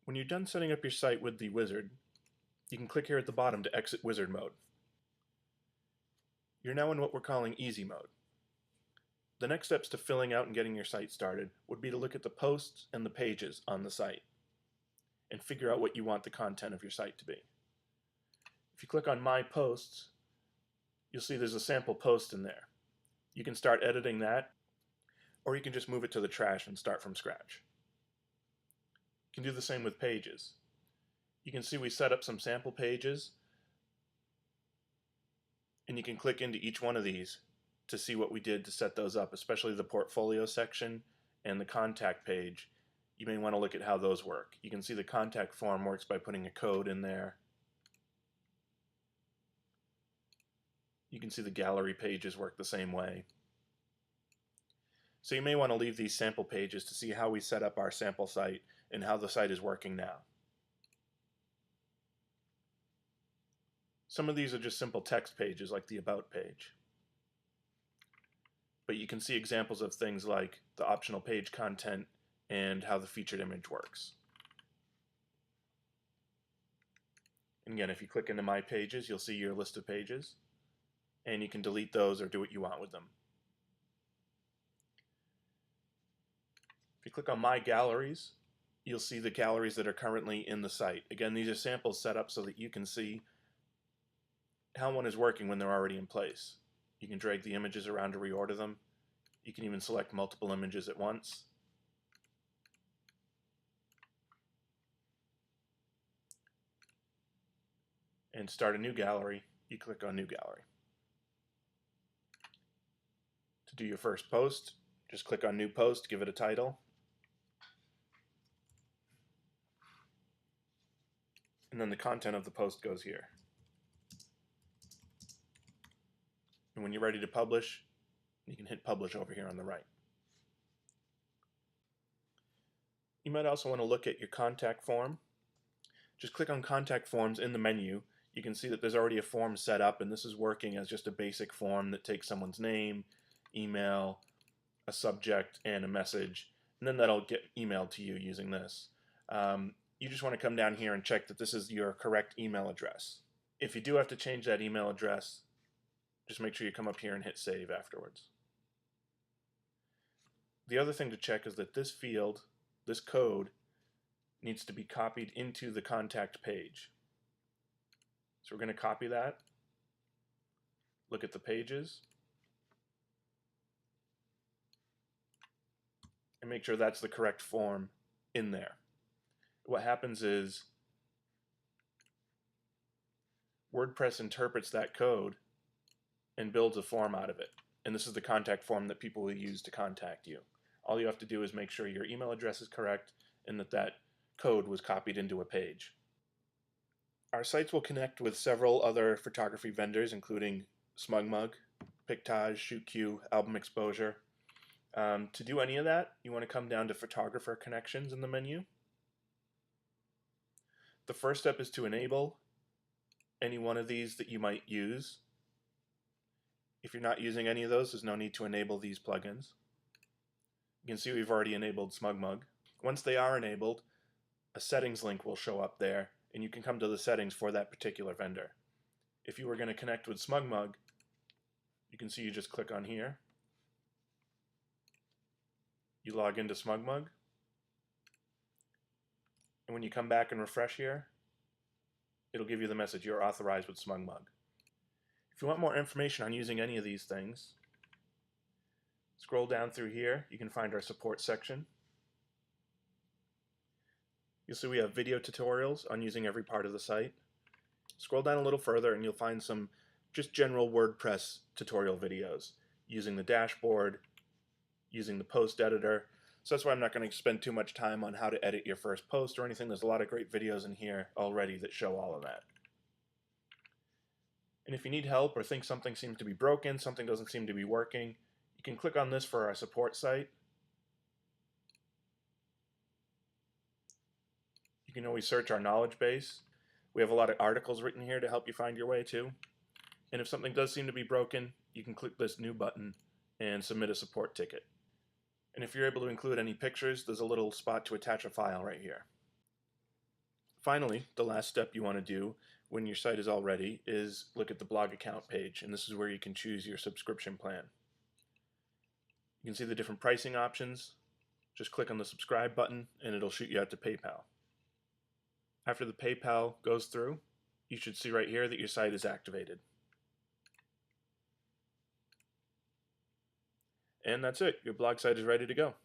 When you're done setting up your site with the wizard, you can click here at the bottom to exit wizard mode. You're now in what we're calling easy mode. The next steps to filling out and getting your site started would be to look at the posts and the pages on the site and figure out what you want the content of your site to be. If you click on My Posts, you'll see there's a sample post in there. You can start editing that, or you can just move it to the trash and start from scratch. You can do the same with pages. You can see we set up some sample pages, and you can click into each one of these to see what we did to set those up, especially the portfolio section and the contact page. You may want to look at how those work. You can see the contact form works by putting a code in there. You can see the gallery pages work the same way. So you may want to leave these sample pages to see how we set up our sample site and how the site is working now. Some of these are just simple text pages like the About page. But you can see examples of things like the optional page content and how the featured image works. And again, if you click into My Pages, you'll see your list of pages, and you can delete those or do what you want with them. If you click on My Galleries, you'll see the galleries that are currently in the site. Again, these are samples set up so that you can see how one is working when they're already in place. You can drag the images around to reorder them. You can even select multiple images at once. And start a new gallery, you click on New Gallery. To do your first post, just click on New Post, give it a title. And then the content of the post goes here. And when you're ready to publish, you can hit Publish over here on the right. You might also want to look at your contact form. Just click on Contact Forms in the menu. You can see that there's already a form set up, and this is working as just a basic form that takes someone's name, email, a subject, and a message, and then that'll get emailed to you using this. You just want to come down here and check that this is your correct email address. If you do have to change that email address, just make sure you come up here and hit Save afterwards. The other thing to check is that this field, this code, needs to be copied into the contact page. So we're going to copy that, look at the pages, and make sure that's the correct form in there. What happens is WordPress interprets that code and builds a form out of it. And this is the contact form that people will use to contact you. All you have to do is make sure your email address is correct and that that code was copied into a page. Our sites will connect with several other photography vendors, including SmugMug, Pictage, ShootQ, Album Exposure. To do any of that, you want to come down to Photographer Connections in the menu. The first step is to enable any one of these that you might use. If you're not using any of those, there's no need to enable these plugins. You can see we've already enabled SmugMug. Once they are enabled, a settings link will show up there, and you can come to the settings for that particular vendor. If you were going to connect with SmugMug, you can see you just click on here. You log into SmugMug, and when you come back and refresh here, it'll give you the message you're authorized with SmugMug. If you want more information on using any of these things, scroll down through here. You can find our support section. You'll see we have video tutorials on using every part of the site. Scroll down a little further and you'll find some just general WordPress tutorial videos using the dashboard, using the post editor. So that's why I'm not going to spend too much time on how to edit your first post or anything. There's a lot of great videos in here already that show all of that. And if you need help or think something seems to be broken, something doesn't seem to be working, you can click on this for our support site. You can always search our knowledge base. We have a lot of articles written here to help you find your way to. And if something does seem to be broken, you can click this new button and submit a support ticket. And if you're able to include any pictures, there's a little spot to attach a file right here. Finally, the last step you want to do when your site is all ready is look at the blog account page, and this is where you can choose your subscription plan. You can see the different pricing options. Just click on the subscribe button and it'll shoot you out to PayPal. After the PayPal goes through, you should see right here that your site is activated. And that's it. Your blog site is ready to go.